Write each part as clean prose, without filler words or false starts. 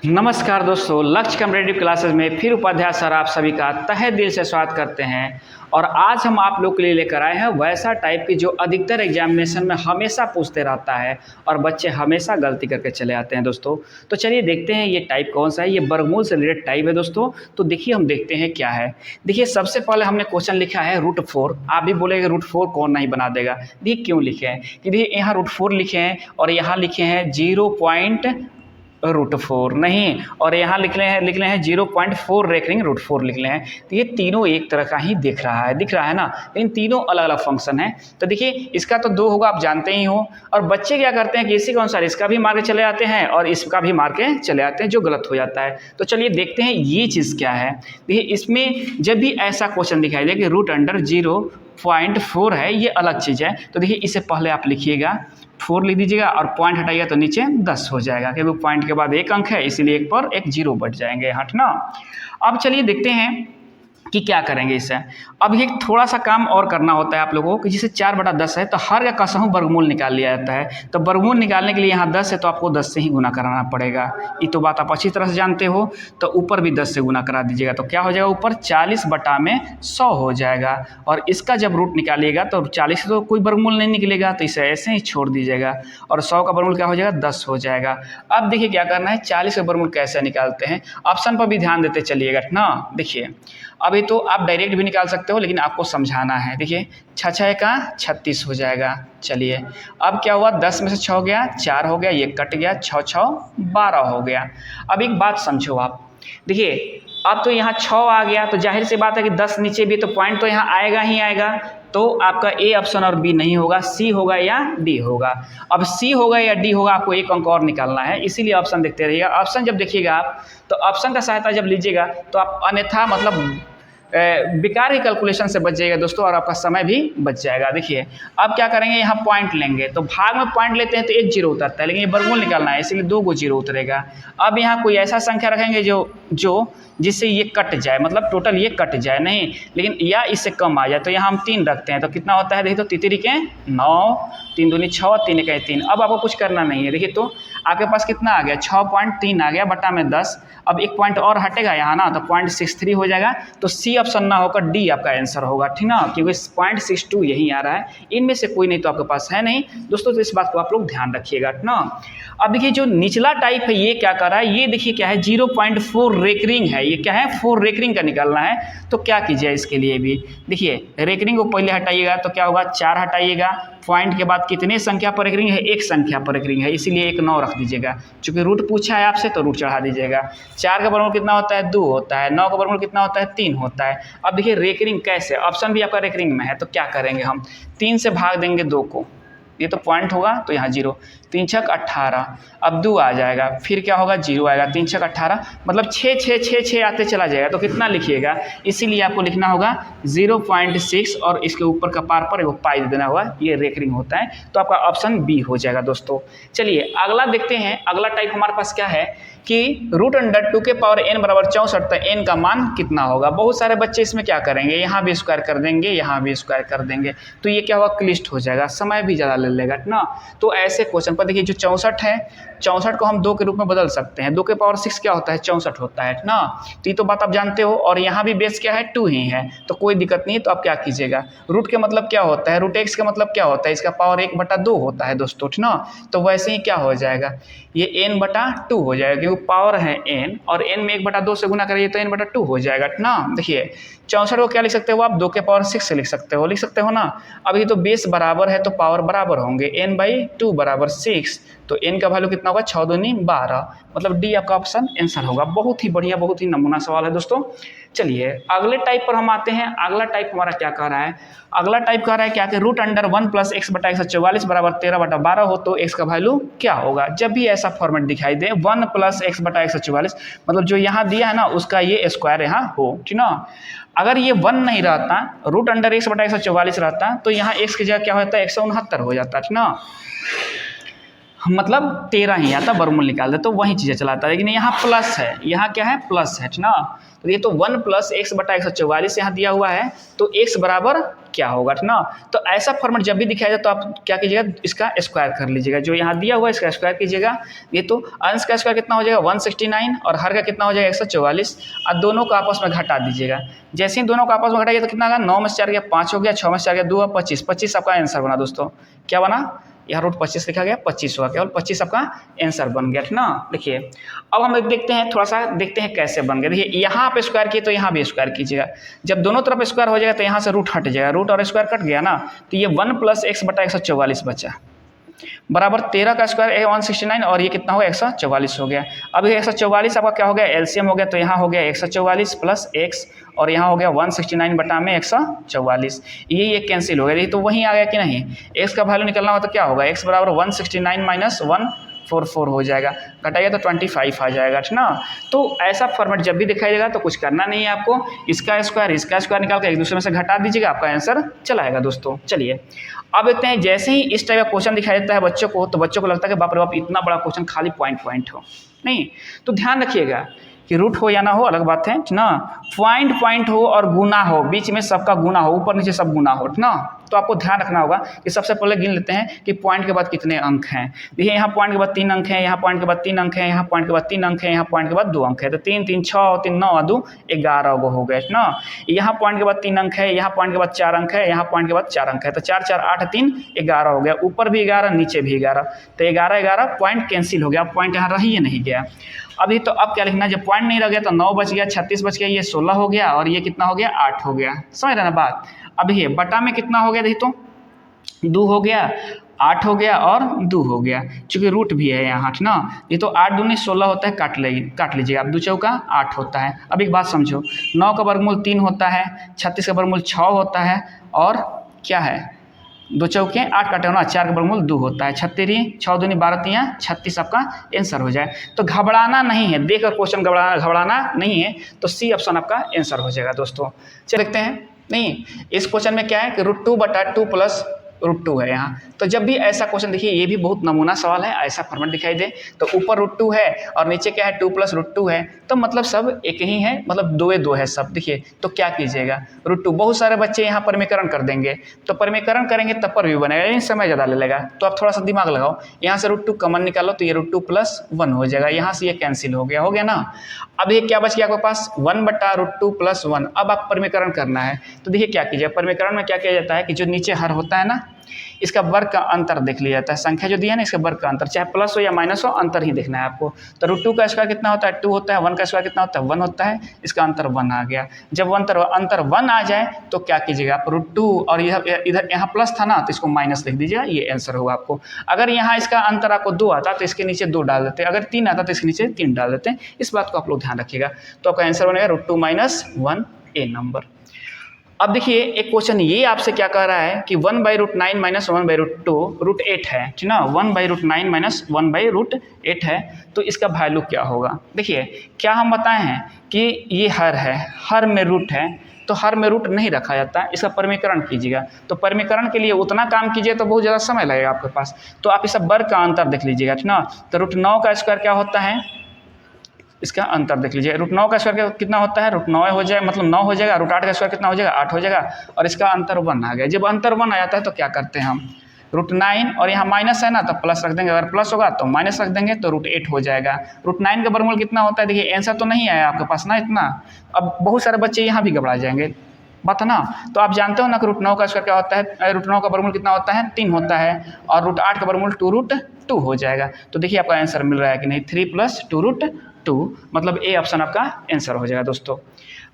नमस्कार दोस्तों, लक्ष्य कॉम्पिटिटिव क्लासेस में फिर उपाध्याय सर आप सभी का तहे दिल से स्वागत करते हैं। और आज हम आप लोग के लिए लेकर आए हैं वैसा टाइप की जो अधिकतर एग्जामिनेशन में हमेशा पूछते रहता है और बच्चे हमेशा गलती करके चले आते हैं दोस्तों। तो चलिए देखते हैं ये टाइप कौन सा है। ये वर्गमूल से रिलेटेड टाइप है दोस्तों। तो देखिए हम देखते हैं क्या है। देखिए सबसे पहले हमने क्वेश्चन लिखा है √4। आप भी बोलेंगे √4 कौन नहीं बना देगा। देखिए क्यों लिखे हैं कि देखिए यहाँ √4 लिखे हैं और यहाँ लिखे हैं 0.√4 नहीं, और यहाँ लिख रहे हैं 0.4 रेकरिंग √4 लिख रहे हैं। तो ये तीनों एक तरह का ही दिख रहा है ना, लेकिन तीनों अलग अलग फंक्शन है। तो देखिए इसका तो 2 होगा, आप जानते ही हो। और बच्चे क्या करते हैं कि इसी के अनुसार इसका भी मार के चले आते हैं और इसका भी मार के चले आते हैं, जो गलत हो जाता है। तो चलिए देखते हैं ये चीज़ क्या है। देखिए इसमें जब भी ऐसा क्वेश्चन दिखाई दे कि √0.4 है, ये अलग चीज़ है। तो देखिए इससे पहले आप लिखिएगा 4 लिख दीजिएगा और पॉइंट हटाइएगा तो नीचे 10 हो जाएगा, क्योंकि पॉइंट के बाद एक अंक है इसीलिए एक पर एक 0 बढ़ जाएंगे, हटना। अब चलिए देखते हैं कि क्या करेंगे इससे। अब ये थोड़ा सा काम और करना होता है आप लोगों को कि जैसे 4/10 है तो हर का कसहूँ वर्गमूल निकाल लिया जाता है। तो वर्गमूल निकालने के लिए यहाँ 10 है तो आपको 10 से ही गुना कराना पड़ेगा। ये तो बात आप अच्छी तरह से जानते हो। तो ऊपर भी 10 से गुना करा दीजिएगा तो क्या हो जाएगा, ऊपर 40/100 हो जाएगा। और इसका जब रूट निकालिएगा तो 40 से तो कोई वर्गमूल नहीं निकलेगा, तो इसे ऐसे ही छोड़ दीजिएगा और 100 का वर्गमूल क्या हो जाएगा, 10 हो जाएगा। अब देखिए क्या करना है, 40 का वर्गमूल कैसे निकालते हैं, ऑप्शन पर भी ध्यान देते चलिएगा ना। देखिए अभी तो आप डायरेक्ट भी निकाल सकते हो, लेकिन आपको समझाना है। देखिए 6×6 का 36 हो जाएगा। चलिए अब क्या हुआ, 10 में से 6 गया, 4 हो गया, ये कट गया, 6×6 12 हो गया। अब एक बात समझो आप, देखिए अब तो यहाँ 6 आ गया तो जाहिर सी बात है कि 10 नीचे भी तो पॉइंट तो यहाँ आएगा ही आएगा। तो आपका ए ऑप्शन और बी नहीं होगा, सी होगा या डी होगा। अब सी होगा या डी होगा, आपको एक अंक और निकालना है, इसीलिए ऑप्शन देखते रहिएगा। ऑप्शन जब देखिएगा आप तो ऑप्शन का सहायता जब लीजिएगा तो आप अन्यथा मतलब बेकार ही कैलकुलेशन से बच जाएगा दोस्तों, और आपका समय भी बच जाएगा। देखिए अब क्या करेंगे, यहाँ पॉइंट लेंगे तो भाग में पॉइंट लेते हैं तो एक 0 उतरता है, लेकिन ये वर्गमूल निकालना है इसीलिए 2 को 0 उतरेगा। अब यहाँ कोई ऐसा संख्या रखेंगे जो जिससे ये कट जाए, मतलब टोटल ये कट जाए नहीं, लेकिन या इससे कम आ जाए। तो यहाँ हम 3 रखते हैं तो कितना होता है, देखिए तो 3 के 9, 3 दूनी 6, 3 के 3। अब आपको कुछ करना नहीं है। देखिए तो आपके पास कितना आ गया, 6.3 आ गया बटा में 10। अब एक पॉइंट और हटेगा यहाँ ना, तो 0.63 हो जाएगा। तो सी ऑप्शन ना होकर डी आपका आंसर होगा, ठीक ना, क्योंकि 0.62 यही आ रहा है। इनमें से कोई नहीं तो आपके पास है नहीं दोस्तों। तो इस बात को आप लोग ध्यान रखिएगा ना। अब देखिए जो निचला टाइप है ये क्या कर रहा है, ये देखिए क्या है, 0.4 रेकरिंग है। ये क्या है, 4 रेकरिंग का निकालना है। तो क्या कीजिए इसके लिए भी, देखिए रेकरिंग को पहले हटाइएगा तो क्या होगा, 4 हटाइएगा, पॉइंट के बाद कितने संख्या पर रेकरिंग है, एक संख्या पर रेकरिंग है, इसीलिए एक 9 रख दीजिएगा। चूंकि रूट पूछा है आपसे तो रूट चढ़ा दीजिएगा। 4 का वर्गमूल कितना होता है, 2 होता है। 9 का वर्गमूल कितना होता है, 3 होता है। अब देखिए रेकरिंग कैसे, ऑप्शन भी आपका रेकरिंग में है। तो क्या करेंगे, हम 3 से भाग देंगे 2 को, ये तो पॉइंट होगा तो यहाँ 0, 3 छक 18, अब 2 आ जाएगा, फिर क्या होगा 0 आएगा, 3 छक 18, मतलब 6 6 6 6 आते चला जाएगा। तो कितना लिखिएगा, इसीलिए आपको लिखना होगा 0.6 और इसके ऊपर का पार पर एक पाई दे देना होगा, ये रेकरिंग होता है। तो आपका ऑप्शन बी हो जाएगा दोस्तों। चलिए अगला देखते हैं। अगला टाइप हमारे पास क्या है कि √2 के पावर n बराबर 64, तो n का मान कितना होगा। बहुत सारे बच्चे इसमें क्या करेंगे, यहाँ भी स्क्वायर कर देंगे, यहाँ भी स्क्वायर कर देंगे, तो ये क्या होगा, क्लिष्ट हो जाएगा, समय भी ज़्यादा ले लेगा ना। तो ऐसे क्वेश्चन पर देखिए जो 64 है, 64 को हम 2 के रूप में बदल सकते हैं। 2 के पावर 6 क्या होता है, 64 होता है ना। तो ये तो बात आप जानते हो। और यहाँ भी बेस क्या है, 2 ही है, तो कोई दिक्कत नहीं है। तो आप क्या कीजिएगा, रूट के मतलब क्या होता है, √x का मतलब क्या होता है, इसका पावर 1/2 होता है दोस्तों, ठीक ना। तो वैसे ही क्या हो जाएगा, ये n/2 हो जाएगा, क्योंकि पावर है n और n में 1/2 से गुना करिए तो n/2 हो जाएगा ना। देखिए 64 को क्या लिख सकते हो आप, 2 के पावर 6 से लिख सकते हो ना। अब ये तो बेस बराबर है तो पावर बराबर होंगे, n/2 बराबर 6, तो n का वैल्यू कितना होगा, 6 दूनी 12, मतलब डी आपका ऑप्शन आंसर होगा। बहुत ही बढ़िया, बहुत ही नमूना सवाल है दोस्तों। चलिए अगले टाइप पर हम आते हैं। अगला टाइप हमारा क्या कह रहा है, अगला टाइप कह रहा है क्या कि √1 + x/144 बराबर 13/12 हो तो x का वैल्यू क्या होगा। जब भी ऐसा फॉर्मेट दिखाई दे 1 + x/144, मतलब जो यहाँ दिया है ना उसका ये स्क्वायर यहाँ हो, ठीक ना। अगर ये 1 नहीं रहता, √x/144 रहता, तो यहाँ x की जगह क्या होता है, 169 हो जाता, ठीक ना। मतलब 13 ही आता, वर्गमूल निकाल दे तो वही चीज़ें चलाता है। लेकिन यहाँ प्लस है, यहाँ क्या है प्लस है ना। तो ये तो 1 + x बटा 144 यहाँ दिया हुआ है, तो x बराबर क्या होगा ना। तो ऐसा फॉर्मेट जब भी दिखाया जाए तो आप क्या कीजिएगा, इसका स्क्वायर कर लीजिएगा। जो यहाँ दिया हुआ है इसका स्क्वायर कीजिएगा। ये तो अंश का स्क्वायर कितना हो जाएगा 169 और हर का कितना हो जाएगा 144 और दोनों को आपस में घटा दीजिएगा। जैसे ही दोनों को आपस में घटाइए तो कितना होगा, 9 में से 4 गया 5 हो गया, 6 में से 4 गया 2 25, 25 आपका आंसर बना दोस्तों। क्या बना, यहाँ रूट 25 लिखा गया, 25 हुआ, केवल 25 आपका आंसर बन गया ना। देखिए अब हम देखते हैं, थोड़ा सा देखते हैं कैसे बन गया। देखिए यहाँ पे स्क्वायर किए तो यहाँ भी स्क्वायर कीजिएगा। जब दोनों तरफ स्क्वायर हो जाएगा तो यहाँ से रूट हट जाएगा, रूट और स्क्वायर कट गया ना, तो ये 1 + x बटा 144 बचा बराबर 13 का स्क्वायर है 169 और ये कितना हो गया 144 हो गया। अब ये 144 आपका क्या हो गया, एलसीएम हो गया, तो यहाँ हो गया 144 + x और यहाँ हो गया 169 बटा में 144, ये कैंसिल हो गया। ये तो वहीं आ गया कि नहीं, x का वैल्यू निकलना हो तो क्या होगा, x बराबर 169 - 144 हो जाएगा, घटाइए तो 25 आ जाएगा ना। तो ऐसा फॉर्मेट जब भी दिखाइएगा तो कुछ करना नहीं है आपको, इसका स्क्वायर निकाल कर एक दूसरे में से घटा दीजिएगा, आपका आंसर चला आएगा दोस्तों। चलिए अब देखते हैं, जैसे ही इस टाइप का क्वेश्चन दिखाई देता है बच्चों को तो बच्चों को लगता है कि बाप रे बाप इतना बड़ा क्वेश्चन खाली पॉइंट हो, नहीं। तो ध्यान रखिएगा कि रूट हो या ना हो अलग बात है ना, पॉइंट हो और गुना हो, बीच में सबका गुना हो, ऊपर नीचे सब गुना हो ना। तो आपको ध्यान रखना होगा कि सबसे पहले गिन लेते हैं कि पॉइंट के बाद कितने अंक हैं। देखिए यहाँ पॉइंट के बाद 3 अंक हैं, यहाँ पॉइंट के बाद 3 अंक हैं, यहाँ पॉइंट के बाद 3 अंक हैं, यहाँ पॉइंट के बाद 2 अंक है, तो 3 3 6 3 9 और 2 11 गो हो गए ना। यहाँ पॉइंट के बाद 3 अंक है, यहाँ पॉइंट के बाद 4 अंक है, यहाँ पॉइंट के बाद 4 अंक है, तो 4 4 8 3 11 हो गया, ऊपर भी 11 नीचे भी 11, तो 11 पॉइंट कैंसिल हो गया, पॉइंट यहाँ रही है नहीं गया। अभी तो अब क्या लिखना है, जब पॉइंट नहीं रह गया तो 9 बच गया, 36 बच गया, ये 16 हो गया और ये कितना हो गया 8 हो गया, समझ रहे ना बात। अब ये बटा में कितना हो गया, देखिए तो 2 हो गया, 8 हो गया और 2 हो गया, चूँकि रूट भी है यहाँ ना। ये तो 8 दूनी 16 होता है, काट लीजिएगा, अब 2 चौका 8 होता है। अब एक बात समझो, 9 का वर्गमूल 3 होता है, 36 का वर्गमूल 6 होता है और क्या है 2 चौके 8 काटे हो ना, 4 का वर्गमूल 2 होता है, 36 6 दूनी 12 3 36 आपका आंसर हो जाए। तो घबराना नहीं है, देखकर क्वेश्चन घबराना नहीं है, तो सी ऑप्शन आपका आंसर हो जाएगा दोस्तों। चलिए देखते हैं, नहीं इस क्वेश्चन में क्या है कि √2 बटा 2 + √2 है यहाँ। तो जब भी ऐसा क्वेश्चन देखिए, ये भी बहुत नमूना सवाल है, ऐसा फॉर्मेट दिखाई दे तो ऊपर √2 है और नीचे क्या है 2 + √2 है, तो मतलब सब एक ही है, मतलब 2 है सब। देखिए तो क्या कीजिएगा, √2 बहुत सारे बच्चे यहाँ परिमीकरण कर देंगे, तो परिमीकरण करेंगे तब पर भी बनेगा, लेकिन समय ज़्यादा ले लेगा। तो आप थोड़ा सा दिमाग लगाओ, यहाँ से √2 कॉमन निकालो तो ये √2 + 1 हो जाएगा, यहाँ से ये कैंसिल हो गया ना। अब ये क्या बच गया आपके पास 1 बटा √2 + 1। अब आप परिमीकरण करना है, तो देखिए क्या कीजिए, परिमीकरण में क्या किया जाता है कि जो नीचे हर होता है ना, इसका वर्ग का अंतर देख लिया जाता है, संख्या जो दी है ना इसका वर्ग का अंतर, चाहे प्लस हो या माइनस हो, अंतर ही देखना है आपको। तो √2 का स्क्वायर कितना होता है 2 होता है, 1 का स्क्वायर कितना होता है 1 होता है, इसका अंतर 1 आ गया। जब अंतर 1 आ जाए तो क्या कीजिएगा आप √2 और इधर यहाँ प्लस था ना तो इसको माइनस लिख दीजिएगा, ये आंसर होगा आपको। अगर यहाँ इसका अंतर आपको 2 आता तो इसके नीचे 2 डाल देते, अगर 3 आता तो इसके नीचे 3 डाल देते, इस बात को आप लोग ध्यान रखिएगा। तो आपका आंसर बनेगा √2 - 1 ए नंबर। अब देखिए एक क्वेश्चन ये आपसे क्या कह रहा है कि 1/√9 - 1/√2 √8 है, ठीक ना, 1/√9 - 1/√8 है, तो इसका वैल्यू क्या होगा। देखिए क्या हम बताए हैं कि ये हर है, हर में रूट है, तो हर में रूट नहीं रखा जाता, इसका परिमीकरण कीजिएगा। तो परिमीकरण के लिए उतना काम कीजिए तो बहुत ज़्यादा समय लगेगा आपके पास, तो आप इस वर्ग का अंतर देख लीजिएगा, ठीक ना। तो √9 का स्क्वायर क्या होता है, इसका अंतर देख लीजिए, √9 का स्क्वायर कितना होता है, √9 हो जाए मतलब 9 हो जाएगा, √8 का स्क्वायर कितना हो जाएगा 8 हो जाएगा, और इसका अंतर 1 आ गया। जब अंतर 1 आ जाता है तो क्या करते हैं हम, √9 और यहाँ माइनस है ना तो प्लस रख देंगे, अगर प्लस होगा तो माइनस रख देंगे, तो √8 हो जाएगा। √9 का वर्गमूल कितना होता है, देखिए आंसर तो नहीं आया आपके पास ना इतना। अब बहुत सारे बच्चे यहाँ भी घबरा जाएंगे, बात है ना। तो आप जानते हो ना कि √9 का स्क्वायर क्या होता है, √9 का वर्गमूल कितना होता है 3 होता है, और √8 का वर्गमूल 2√2 हो जाएगा। तो देखिए आपका आंसर मिल रहा है कि नहीं, 3 + 2√2, मतलब ए ऑप्शन आपका आंसर हो जाएगा दोस्तों।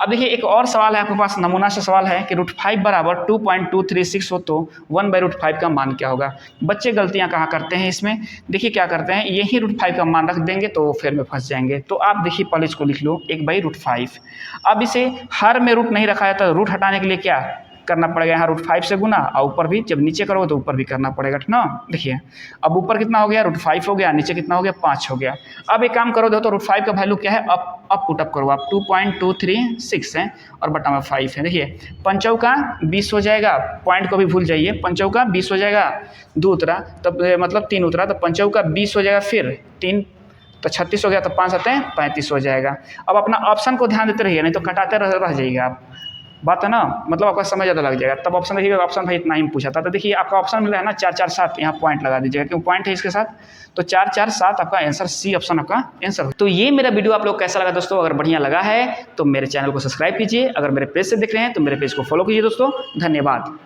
अब देखिए एक और सवाल है आपके पास, नमूना से सवाल है कि √5 बराबर 2.236 हो तो 1/√5 का मान क्या होगा। बच्चे गलतियां कहाँ करते हैं इसमें, देखिए क्या करते हैं, यही √5 का मान रख देंगे तो फिर में फंस जाएंगे। तो आप देखिए पहले इसको लिख लो 1/√5। अब इसे हर में रूट नहीं रखा जाता, रूट हटाने के लिए क्या करना पड़ेगा यहाँ √5 से गुना, और ऊपर भी जब नीचे करोगे तो ऊपर भी करना पड़ेगा ना। देखिए अब ऊपर कितना हो गया, √5 हो गया, नीचे कितना हो गया, 5 हो गया। अब एक काम करो तो √5 का वैल्यू क्या है, अब पुटअप करो आप, 2.236 है और बटा में 5 है। देखिए 5 का 20 हो जाएगा, पॉइंट को भी भूल जाइए, 5 का 20 हो जाएगा, 2 उतरा तब मतलब 3 उतरा, तो 5 का 20 हो जाएगा, फिर 3 तो 36 हो गया, तो 5 7 35 हो जाएगा। अब अपना ऑप्शन को ध्यान देते रहिए, नहीं तो कटाते रह जाइएगा आप, बात है ना, मतलब आपका समय ज़्यादा लग जाएगा। तब ऑप्शन देखिएगा, ऑप्शन भाई इतना ही पूछा था, तो देखिए आपका ऑप्शन मिला है ना 4 4 7, यहाँ पॉइंट लगा दीजिएगा, क्यों पॉइंट है इसके साथ, तो 4 4 7 आपका आंसर, सी ऑप्शन आपका आंसर। तो ये मेरा वीडियो आप लोग कैसा लगा दोस्तों, अगर बढ़िया लगा है तो मेरे चैनल को सब्सक्राइब कीजिए, अगर मेरे पेज से देख रहे हैं तो मेरे पेज को फॉलो कीजिए दोस्तों। धन्यवाद।